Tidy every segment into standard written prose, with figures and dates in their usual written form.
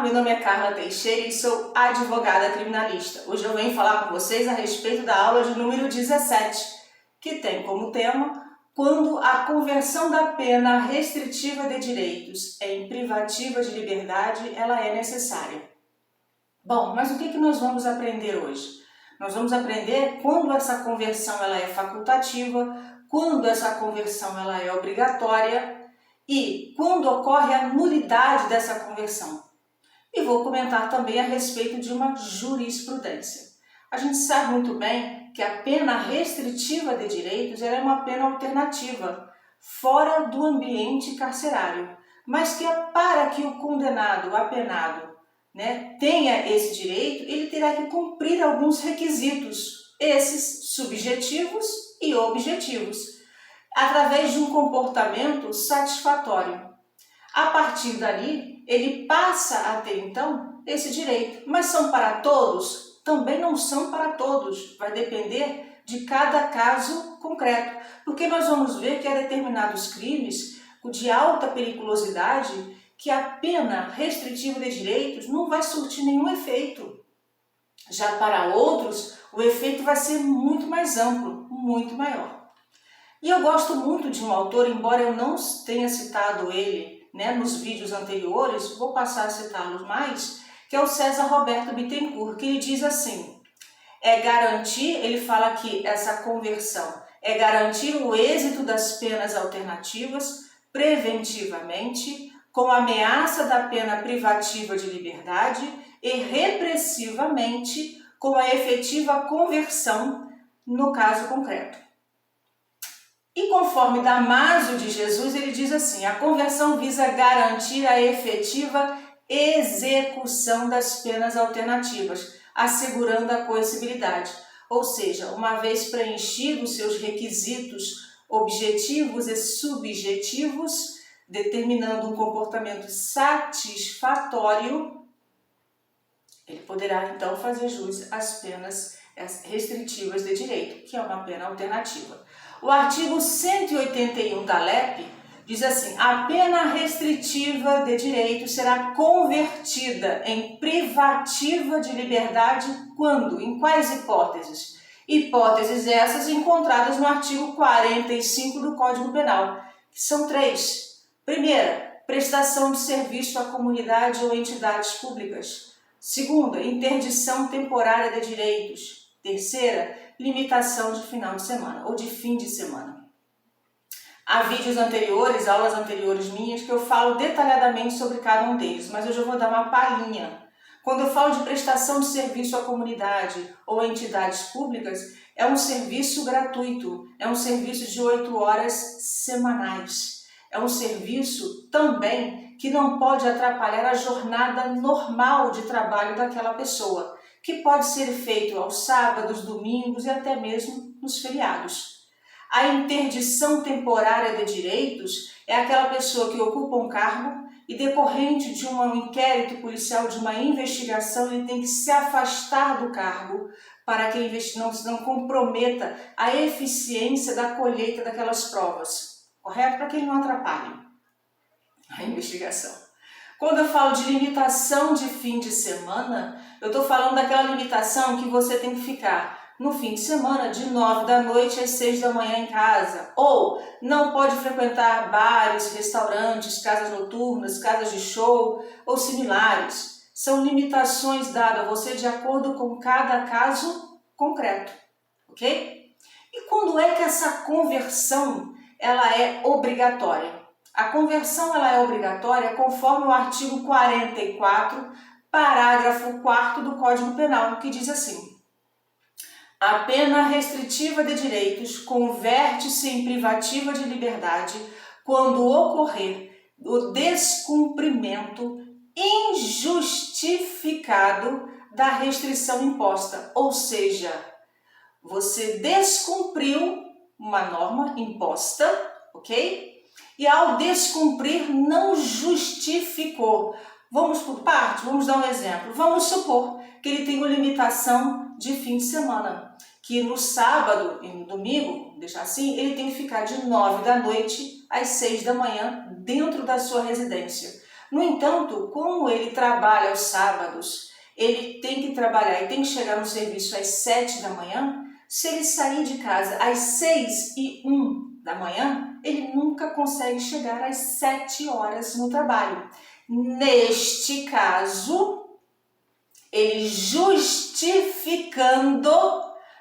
meu nome é Carla Teixeira e sou advogada criminalista. Hoje eu venho falar com vocês a respeito da aula de número 17, que tem como tema quando a conversão da pena restritiva de direitos em privativa de liberdade ela é necessária. Bom, mas o que nós vamos aprender hoje? Nós vamos aprender quando essa conversão ela é facultativa, quando essa conversão ela é obrigatória e quando ocorre a nulidade dessa conversão. E vou comentar também a respeito de uma jurisprudência. A gente sabe muito bem que a pena restritiva de direitos ela é uma pena alternativa, fora do ambiente carcerário, mas que para que o condenado, o apenado, tenha esse direito, ele terá que cumprir alguns requisitos, esses subjetivos e objetivos, através de um comportamento satisfatório. A partir dali, ele passa a ter, então, esse direito. Mas são para todos? Também não são para todos. Vai depender de cada caso concreto. Porque nós vamos ver que há determinados crimes de alta periculosidade que a pena restritiva de direitos não vai surtir nenhum efeito. Já para outros, o efeito vai ser muito mais amplo, muito maior. E eu gosto muito de um autor, embora eu não tenha citado ele nos vídeos anteriores, vou passar a citá-los mais, que é o César Roberto Bittencourt, que ele diz assim, ele fala que essa conversão é garantir o êxito das penas alternativas preventivamente, com ameaça da pena privativa de liberdade e repressivamente com a efetiva conversão no caso concreto. E conforme Damásio de Jesus, ele diz assim, a conversão visa garantir a efetiva execução das penas alternativas, assegurando a coercibilidade. Ou seja, uma vez preenchidos seus requisitos objetivos e subjetivos, determinando um comportamento satisfatório, ele poderá então fazer jus às penas restritivas de direito, que é uma pena alternativa. O artigo 181 da LEP diz assim, a pena restritiva de direito será convertida em privativa de liberdade quando? Em quais hipóteses? Hipóteses essas encontradas no artigo 45 do Código Penal, que são 3. Primeira, prestação de serviço à comunidade ou entidades públicas. Segunda, interdição temporária de direitos. Terceira, limitação de final de semana ou de fim de semana. Há vídeos anteriores, aulas anteriores minhas, que eu falo detalhadamente sobre cada um deles, mas hoje eu vou dar uma palhinha. Quando eu falo de prestação de serviço à comunidade ou a entidades públicas, é um serviço gratuito, é um serviço de 8 horas semanais. É um serviço também que não pode atrapalhar a jornada normal de trabalho daquela pessoa, que pode ser feito aos sábados, domingos e até mesmo nos feriados. A interdição temporária de direitos é aquela pessoa que ocupa um cargo e decorrente de um inquérito policial, de uma investigação, ele tem que se afastar do cargo para que não comprometa a eficiência da colheita daquelas provas. Correto? Para que ele não atrapalhe a investigação. Quando eu falo de limitação de fim de semana, eu estou falando daquela limitação que você tem que ficar no fim de semana de 9 da noite às 6 da manhã em casa. Ou não pode frequentar bares, restaurantes, casas noturnas, casas de show ou similares. São limitações dadas a você de acordo com cada caso concreto. Ok? E quando é que essa conversão ela é obrigatória? A conversão ela é obrigatória conforme o artigo 44, parágrafo 4º do Código Penal, que diz assim, a pena restritiva de direitos converte-se em privativa de liberdade quando ocorrer o descumprimento injustificado da restrição imposta, ou seja, você descumpriu uma norma imposta, ok? E ao descumprir não justificou. Vamos por parte? Vamos dar um exemplo. Vamos supor que ele tem uma limitação de fim de semana, que no sábado e no domingo, deixar assim, ele tem que ficar de 9 da noite às 6 da manhã dentro da sua residência. No entanto, como ele trabalha aos sábados, ele tem que trabalhar e tem que chegar no serviço às 7 da manhã, se ele sair de casa às 6:01 da manhã, ele nunca consegue chegar às 7 horas no trabalho. Neste caso, ele justificando,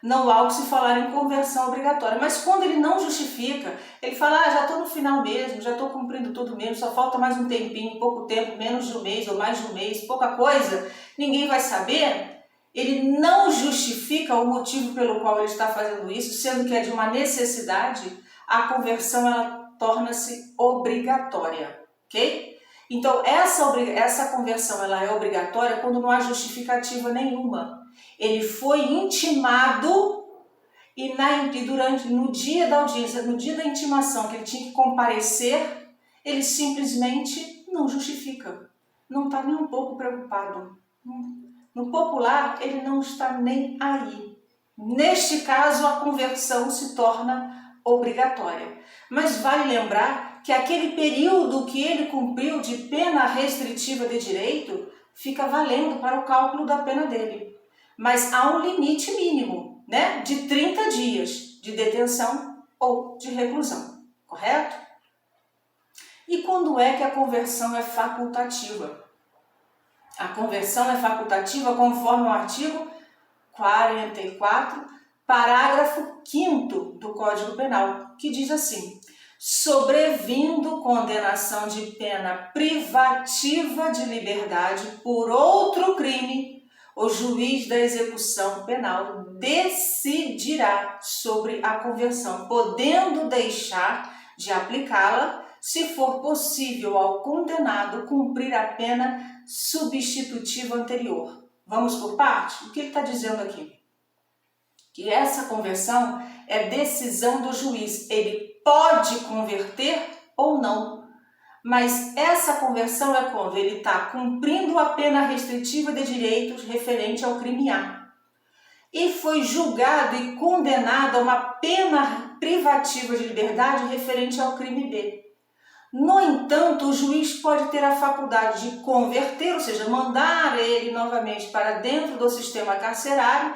não há o que se falar em conversão obrigatória. Mas quando ele não justifica, ele fala, já estou no final mesmo, já estou cumprindo tudo mesmo, só falta mais um tempinho, pouco tempo, menos de um mês ou mais de um mês, pouca coisa, ninguém vai saber. Ele não justifica o motivo pelo qual ele está fazendo isso, sendo que é de uma necessidade, a conversão ela torna-se obrigatória, ok? Então, essa conversão ela é obrigatória quando não há justificativa nenhuma. Ele foi intimado e no dia da audiência, no dia da intimação que ele tinha que comparecer, ele simplesmente não justifica. Não está nem um pouco preocupado. No popular, ele não está nem aí. Neste caso, a conversão se torna obrigatória. Mas vale lembrar que aquele período que ele cumpriu de pena restritiva de direito fica valendo para o cálculo da pena dele. Mas há um limite mínimo, né, de 30 dias de detenção ou de reclusão, correto? E quando é que a conversão é facultativa? A conversão é facultativa conforme o artigo 44, parágrafo 5º do Código Penal, que diz assim: sobrevindo condenação de pena privativa de liberdade por outro crime, o juiz da execução penal decidirá sobre a conversão, podendo deixar de aplicá-la se for possível ao condenado cumprir a pena substitutiva anterior. Vamos por parte? O que ele está dizendo aqui? Que essa conversão é decisão do juiz. Ele pode converter ou não, mas essa conversão é quando ele está cumprindo a pena restritiva de direitos referente ao crime A e foi julgado e condenado a uma pena privativa de liberdade referente ao crime B. No entanto, o juiz pode ter a faculdade de converter, ou seja, mandar ele novamente para dentro do sistema carcerário,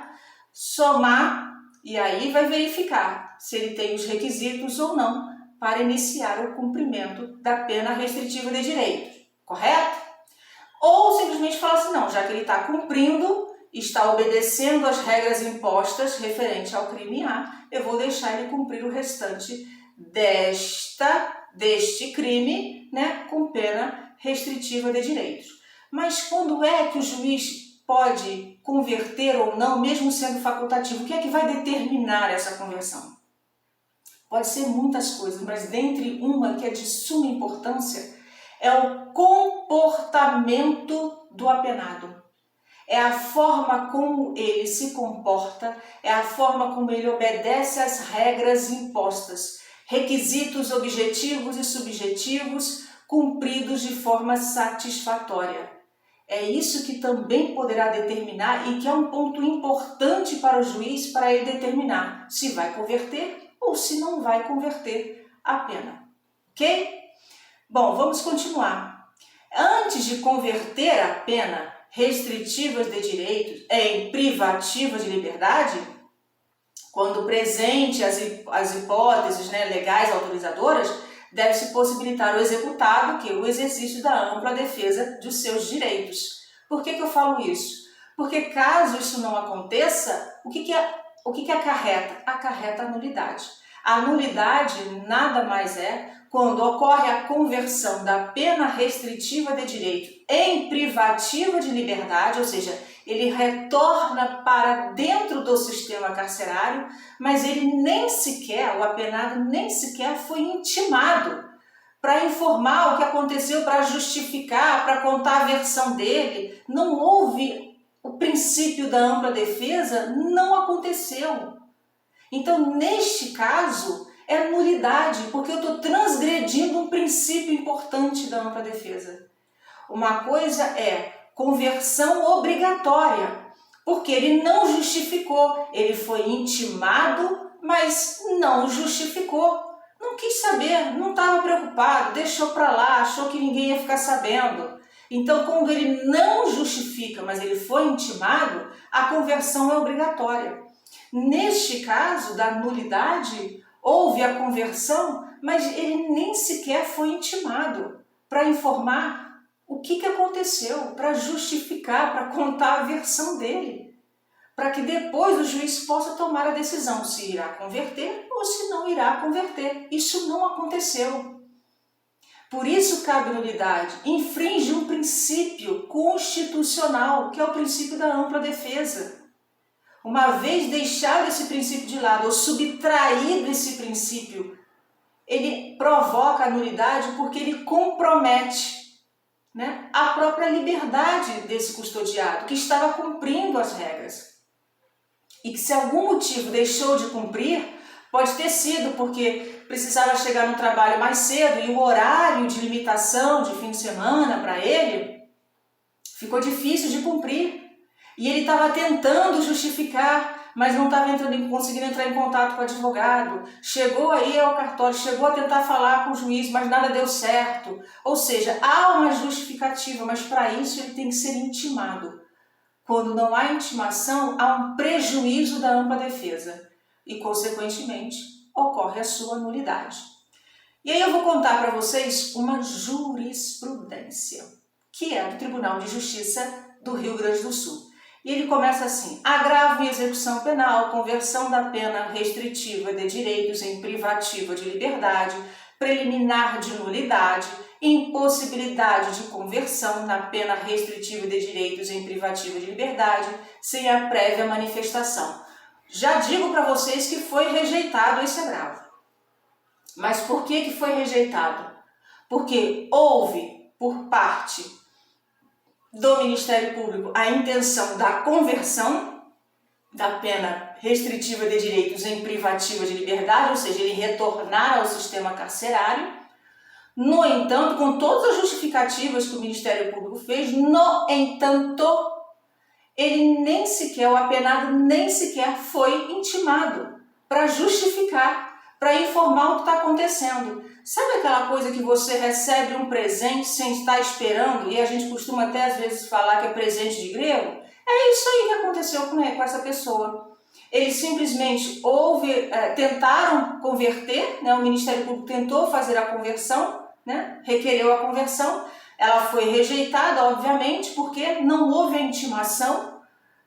somar, e aí vai verificar se ele tem os requisitos ou não para iniciar o cumprimento da pena restritiva de direitos, correto? Ou simplesmente falar assim, não, já que ele está cumprindo, está obedecendo às regras impostas referente ao crime A, eu vou deixar ele cumprir o restante deste crime, né, com pena restritiva de direitos. Mas quando é que o juiz pode converter ou não, mesmo sendo facultativo? O que é que vai determinar essa conversão? Pode ser muitas coisas, mas dentre uma que é de suma importância é o comportamento do apenado. É a forma como ele se comporta, é a forma como ele obedece às regras impostas, requisitos objetivos e subjetivos cumpridos de forma satisfatória. É isso que também poderá determinar e que é um ponto importante para o juiz para ele determinar se vai converter ou se não vai converter a pena. Ok? Bom, vamos continuar. Antes de converter a pena restritivas de direitos em privativas de liberdade, quando presente as hipóteses, né, legais autorizadoras, deve-se possibilitar o executado, que é o exercício da ampla defesa dos seus direitos. Por que eu falo isso? Porque caso isso não aconteça, o que acarreta? Acarreta a nulidade. A nulidade nada mais é quando ocorre a conversão da pena restritiva de direito em privativa de liberdade, ou seja, ele retorna para dentro do sistema carcerário, mas ele nem sequer, o apenado nem sequer foi intimado para informar o que aconteceu, para justificar, para contar a versão dele. Não houve o princípio da ampla defesa, não aconteceu. Então, neste caso, é nulidade, porque eu estou transgredindo um princípio importante da ampla defesa. Uma coisa é conversão obrigatória, porque ele não justificou, ele foi intimado, mas não justificou. não quis saber, não estava preocupado, deixou para lá, achou que ninguém ia ficar sabendo. Então, quando ele não justifica, mas ele foi intimado, a conversão é obrigatória. Neste caso da nulidade, houve a conversão, mas ele nem sequer foi intimado para informar o que aconteceu, para justificar, para contar a versão dele, para que depois o juiz possa tomar a decisão se irá converter ou se não irá converter. Isso não aconteceu. Por isso cabe nulidade, infringe um princípio constitucional, que é o princípio da ampla defesa. Uma vez deixado esse princípio de lado ou subtraído esse princípio, ele provoca a nulidade porque ele compromete, né, a própria liberdade desse custodiado, que estava cumprindo as regras. E que se algum motivo deixou de cumprir, pode ter sido porque precisava chegar no trabalho mais cedo e o horário de limitação de fim de semana para ele ficou difícil de cumprir. E ele estava tentando justificar, mas não estava conseguindo entrar em contato com o advogado. Chegou aí ao cartório, chegou a tentar falar com o juiz, mas nada deu certo. Ou seja, há uma justificativa, mas para isso ele tem que ser intimado. Quando não há intimação, há um prejuízo da ampla defesa e, consequentemente, ocorre a sua nulidade. E aí eu vou contar para vocês uma jurisprudência, que é do Tribunal de Justiça do Rio Grande do Sul. E ele começa assim: agravo em execução penal, conversão da pena restritiva de direitos em privativa de liberdade, preliminar de nulidade, impossibilidade de conversão na pena restritiva de direitos em privativa de liberdade, sem a prévia manifestação. Já digo para vocês que foi rejeitado esse agravo. Mas por que foi rejeitado? Porque houve, por parte do Ministério Público, a intenção da conversão da pena restritiva de direitos em privativa de liberdade, ou seja, ele retornar ao sistema carcerário. No entanto, com todas as justificativas que o Ministério Público fez, no entanto, ele nem sequer, o apenado nem sequer foi intimado para justificar, para informar o que está acontecendo. Sabe aquela coisa que você recebe um presente sem estar esperando, e a gente costuma até às vezes falar que é presente de grego? É isso aí que aconteceu com essa pessoa. Eles simplesmente tentaram converter, né? O Ministério Público tentou fazer a conversão, né? Requereu a conversão, ela foi rejeitada, obviamente, porque não houve a intimação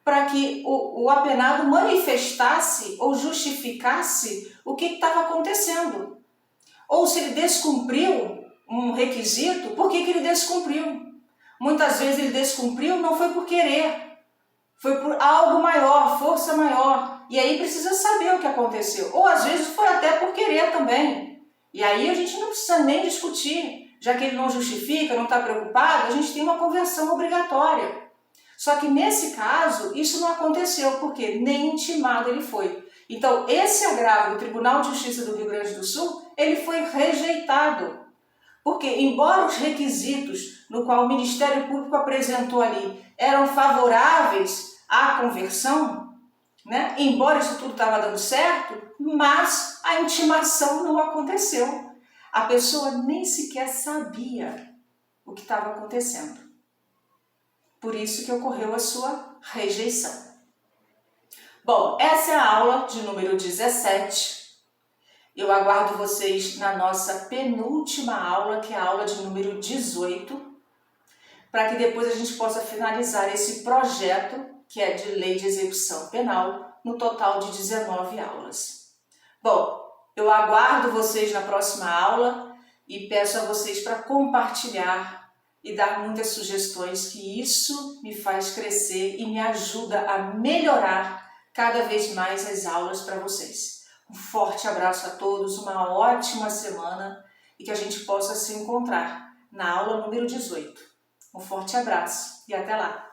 para que o apenado manifestasse ou justificasse o que estava acontecendo. Ou se ele descumpriu um requisito, por que ele descumpriu? Muitas vezes ele descumpriu não foi por querer, foi por algo maior, força maior. E aí precisa saber o que aconteceu. Ou às vezes foi até por querer também. E aí a gente não precisa nem discutir. Já que ele não justifica, não está preocupado, a gente tem uma conversão obrigatória. Só que nesse caso, isso não aconteceu, porque nem intimado ele foi. Então, esse agravo do Tribunal de Justiça do Rio Grande do Sul, ele foi rejeitado. Porque, embora os requisitos no qual o Ministério Público apresentou ali eram favoráveis à conversão, né? Embora isso tudo estava dando certo, mas a intimação não aconteceu. A pessoa nem sequer sabia o que estava acontecendo. Por isso que ocorreu a sua rejeição. Bom, essa é a aula de número 17. Eu aguardo vocês na nossa penúltima aula, que é a aula de número 18, para que depois a gente possa finalizar esse projeto, que é de lei de execução penal, no total de 19 aulas. Bom, eu aguardo vocês na próxima aula e peço a vocês para compartilhar e dar muitas sugestões, que isso me faz crescer e me ajuda a melhorar cada vez mais as aulas para vocês. Um forte abraço a todos, uma ótima semana e que a gente possa se encontrar na aula número 18. Um forte abraço e até lá!